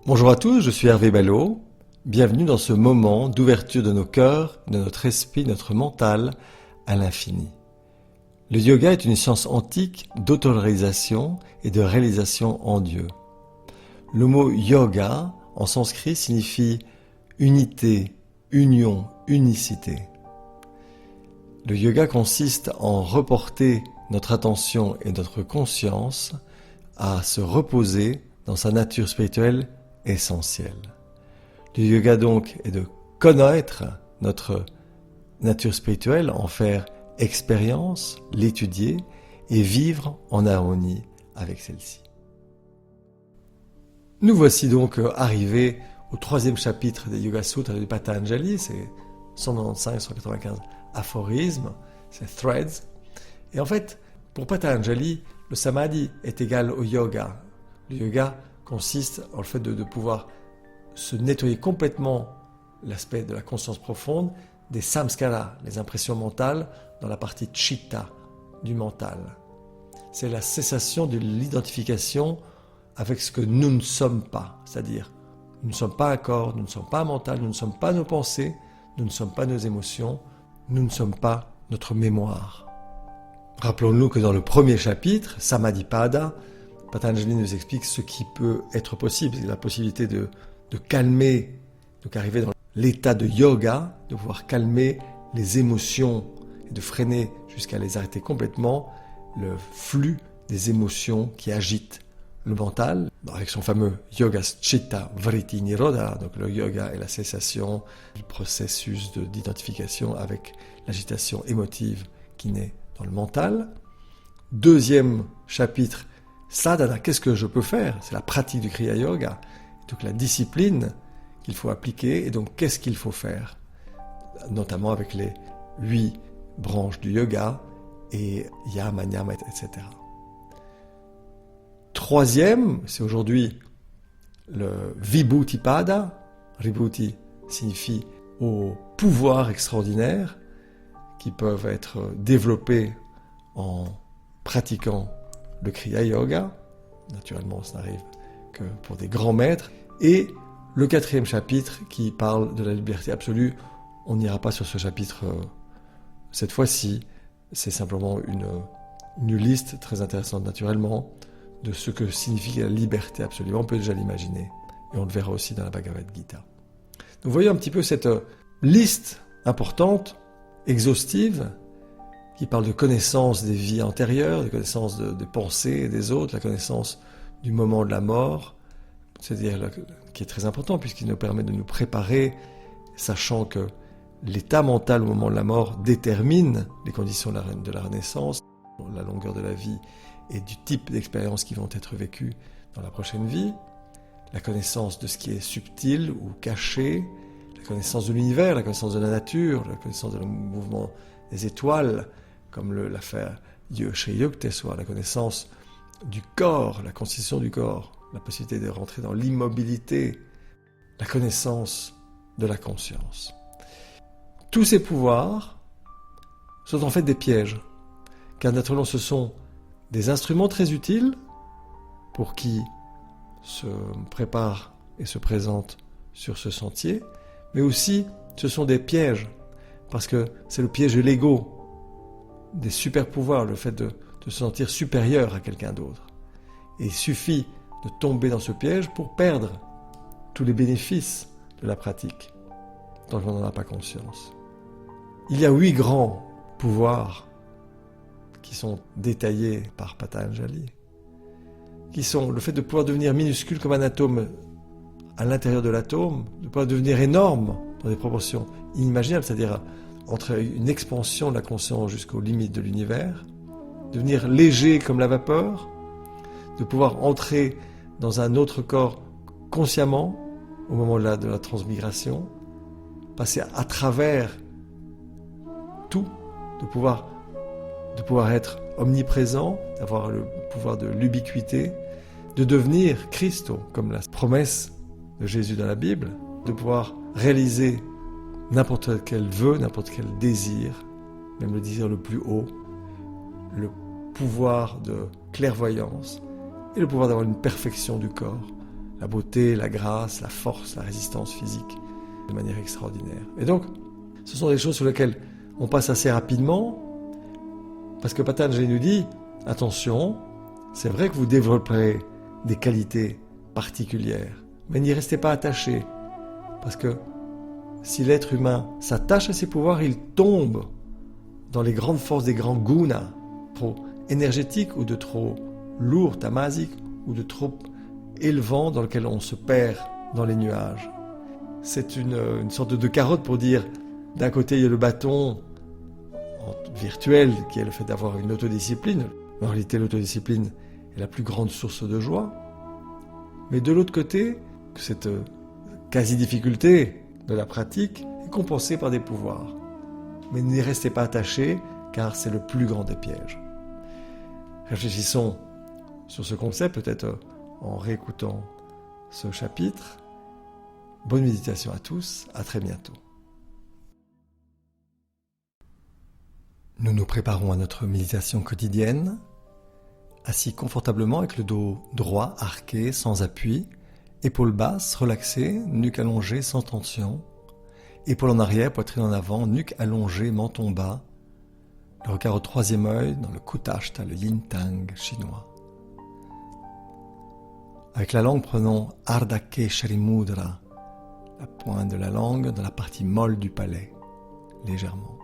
Bonjour à tous, je suis Hervé Ballot. Bienvenue dans ce moment d'ouverture de nos cœurs, de notre esprit, de notre mental à l'infini. Le yoga est une science antique d'autoréalisation et de réalisation en Dieu. Le mot yoga en sanskrit signifie unité, union, unicité. Le yoga consiste en reporter notre attention et notre conscience à se reposer dans sa nature spirituelle essentielle. Le yoga donc est de connaître notre nature spirituelle, en faire expérience, l'étudier et vivre en harmonie avec celle-ci. Nous voici donc arrivés au 3e chapitre des Yoga Sutras du Patanjali, c'est 195-195 aphorismes, c'est threads. Et en fait, pour Patanjali, le samadhi est égal au yoga. Le yoga consiste en le fait de pouvoir se nettoyer complètement l'aspect de la conscience profonde des samskaras, les impressions mentales, dans la partie chitta, du mental. C'est la cessation de l'identification avec ce que nous ne sommes pas, c'est-à-dire nous ne sommes pas un corps, nous ne sommes pas un mental, nous ne sommes pas nos pensées, nous ne sommes pas nos émotions, nous ne sommes pas notre mémoire. Rappelons-nous que dans le premier chapitre, Samadhipada, Patanjali nous explique ce qui peut être possible, c'est la possibilité de calmer, donc arriver dans l'état de yoga, de pouvoir calmer les émotions et de freiner jusqu'à les arrêter complètement, le flux des émotions qui agitent le mental, avec son fameux yoga chitta vritti nirodha, donc le yoga est la cessation du processus d'identification avec l'agitation émotive qui naît dans le mental. Deuxième chapitre, sadhana, qu'est-ce que je peux faire? C'est la pratique du Kriya Yoga, donc la discipline qu'il faut appliquer, et donc qu'est-ce qu'il faut faire? Notamment avec les 8 branches du yoga, et yama, niyama, etc. Troisième, c'est aujourd'hui le Vibhuti-pada. Vibhuti signifie aux pouvoirs extraordinaires qui peuvent être développés en pratiquant le Kriya Yoga. Naturellement, ça n'arrive que pour des grands maîtres. Et le 4e chapitre qui parle de la liberté absolue. On n'ira pas sur ce chapitre cette fois-ci. C'est simplement une liste très intéressante naturellement de ce que signifie la liberté absolue. On peut déjà l'imaginer. Et on le verra aussi dans la Bhagavad Gita. Nous voyons un petit peu cette liste importante, exhaustive, qui parle de connaissance des vies antérieures, de connaissance des pensées des autres, la connaissance du moment de la mort, c'est-à-dire qui est très important puisqu'il nous permet de nous préparer, sachant que l'état mental au moment de la mort détermine les conditions de la renaissance, la longueur de la vie et du type d'expériences qui vont être vécues dans la prochaine vie, la connaissance de ce qui est subtil ou caché, la connaissance de l'univers, la connaissance de la nature, la connaissance de le mouvement des étoiles, comme l'a fait chez Yukteswar, la connaissance du corps, la constitution du corps, la possibilité de rentrer dans l'immobilité, la connaissance de la conscience. Tous ces pouvoirs sont en fait des pièges, car naturellement ce sont des instruments très utiles pour qui se prépare et se présente sur ce sentier, mais aussi ce sont des pièges, parce que c'est le piège de l'ego, des super pouvoirs, le fait de se sentir supérieur à quelqu'un d'autre. Et il suffit de tomber dans ce piège pour perdre tous les bénéfices de la pratique, tant qu'on n'en a pas conscience. Il y a 8 grands pouvoirs qui sont détaillés par Patanjali, qui sont le fait de pouvoir devenir minuscule comme un atome à l'intérieur de l'atome, de pouvoir devenir énorme dans des proportions inimaginables, c'est-à-dire entre une expansion de la conscience jusqu'aux limites de l'univers, devenir léger comme la vapeur, de pouvoir entrer dans un autre corps consciemment au moment de la transmigration, passer à travers tout, de pouvoir être omniprésent, d'avoir le pouvoir de l'ubiquité, de devenir Christo, comme la promesse de Jésus dans la Bible, de pouvoir réaliser n'importe quel vœu, n'importe quel désir, même le désir le plus haut, le pouvoir de clairvoyance et le pouvoir d'avoir une perfection du corps la beauté, la grâce, la force, la résistance physique de manière extraordinaire. Et donc, ce sont des choses sur lesquelles on passe assez rapidement, parce que Patanjali nous dit, attention, c'est vrai que vous développerez des qualités particulières, mais n'y restez pas attaché, parce que si l'être humain s'attache à ses pouvoirs, il tombe dans les grandes forces des grands gunas, trop énergétiques ou de trop lourds, tamasiques, ou de trop élevants dans lequel on se perd dans les nuages. C'est une sorte de carotte pour dire, d'un côté il y a le bâton virtuel qui est le fait d'avoir une autodiscipline. En réalité, l'autodiscipline est la plus grande source de joie. Mais de l'autre côté, cette quasi-difficulté de la pratique est compensée par des pouvoirs. Mais n'y restez pas attachés, car c'est le plus grand des pièges. Réfléchissons sur ce concept, peut-être en réécoutant ce chapitre. Bonne méditation à tous, à très bientôt. Nous nous préparons à notre méditation quotidienne, assis confortablement avec le dos droit, arqué, sans appui, épaules basses, relâchées, nuque allongée, sans tension, épaules en arrière, poitrine en avant, nuque allongée, menton bas, le regard au troisième œil dans le Kutashta, le Yin Tang chinois. Avec la langue, prenons Ardha Keshari Mudra, la pointe de la langue dans la partie molle du palais, légèrement.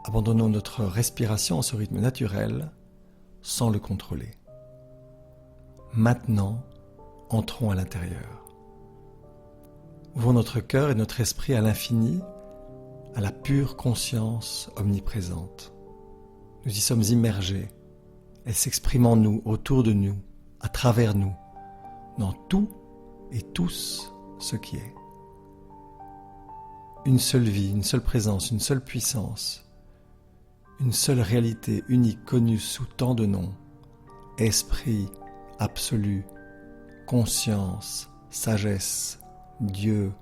Abandonnons notre respiration à ce rythme naturel, sans le contrôler. Maintenant, entrons à l'intérieur. Ouvrons notre cœur et notre esprit à l'infini, à la pure conscience omniprésente. Nous y sommes immergés. Elle s'exprime en nous, autour de nous, à travers nous, dans tout et tous ce qui est. Une seule vie, une seule présence, une seule puissance, une seule réalité unique connue sous tant de noms, esprit, absolu, conscience, sagesse, Dieu,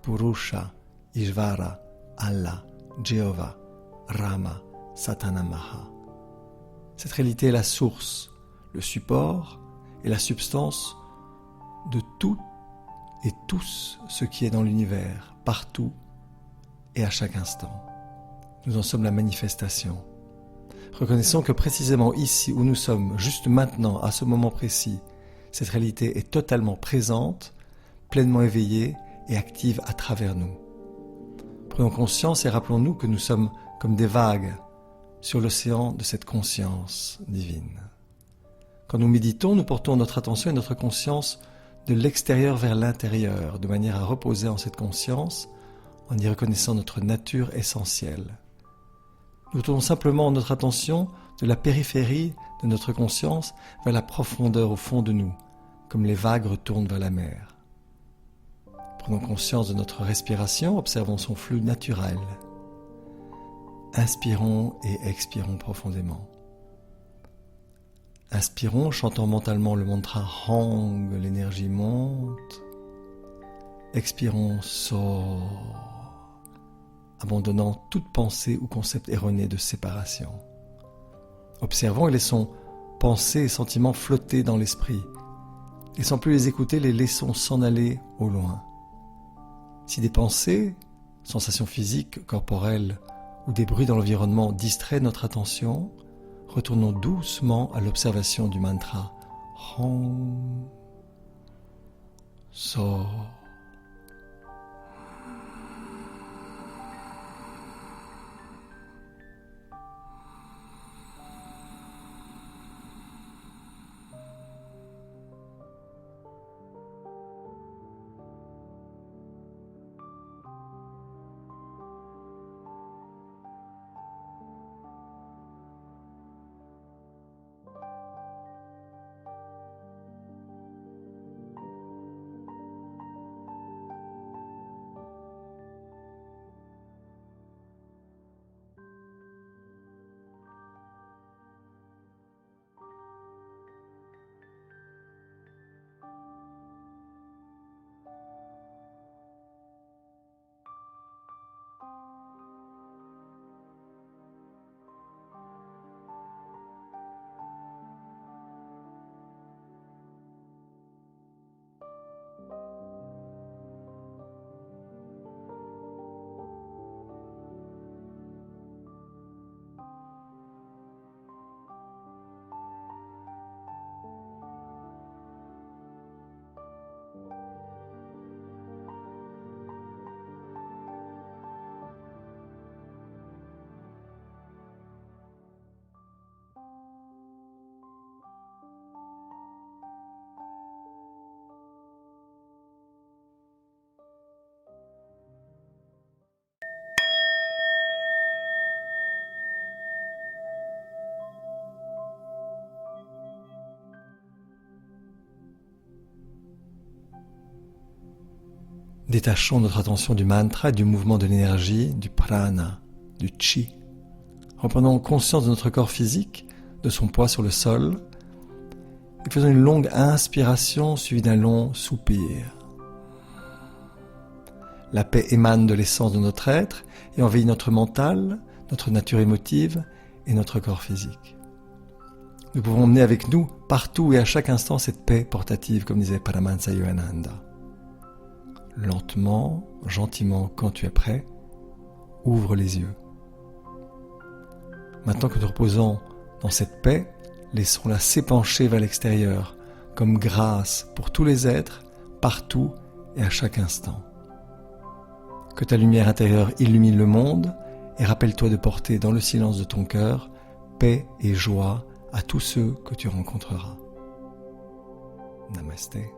Purusha, Ishvara, Allah, Jéhovah, Rama, Satanamaha. Cette réalité est la source, le support et la substance de tout et tous ce qui est dans l'univers, partout et à chaque instant. Nous en sommes la manifestation. Reconnaissons que précisément ici où nous sommes, juste maintenant, à ce moment précis, cette réalité est totalement présente, pleinement éveillée et active à travers nous. Prenons conscience et rappelons-nous que nous sommes comme des vagues sur l'océan de cette conscience divine. Quand nous méditons, nous portons notre attention et notre conscience de l'extérieur vers l'intérieur, de manière à reposer en cette conscience, en y reconnaissant notre nature essentielle. Nous tournons simplement notre attention de la périphérie de notre conscience vers la profondeur au fond de nous, comme les vagues retournent vers la mer. Prenons conscience de notre respiration, observons son flux naturel. Inspirons et expirons profondément. Inspirons, chantant mentalement le mantra Hang, l'énergie monte. Expirons, sort, abandonnant toute pensée ou concept erroné de séparation. Observons et laissons pensées et sentiments flotter dans l'esprit. Et sans plus les écouter, les laissons s'en aller au loin. Si des pensées, sensations physiques, corporelles ou des bruits dans l'environnement distraient notre attention, retournons doucement à l'observation du mantra Hong, So. Détachons notre attention du mantra et du mouvement de l'énergie, du prana, du chi. Reprenons conscience de notre corps physique, de son poids sur le sol, et faisons une longue inspiration suivie d'un long soupir. La paix émane de l'essence de notre être et envahit notre mental, notre nature émotive et notre corps physique. Nous pouvons emmener avec nous, partout et à chaque instant, cette paix portative, comme disait Paramahansa Yogananda. Lentement, gentiment, quand tu es prêt, ouvre les yeux. Maintenant que nous reposons dans cette paix, laissons-la s'épancher vers l'extérieur, comme grâce pour tous les êtres, partout et à chaque instant. Que ta lumière intérieure illumine le monde et rappelle-toi de porter dans le silence de ton cœur paix et joie à tous ceux que tu rencontreras. Namasté.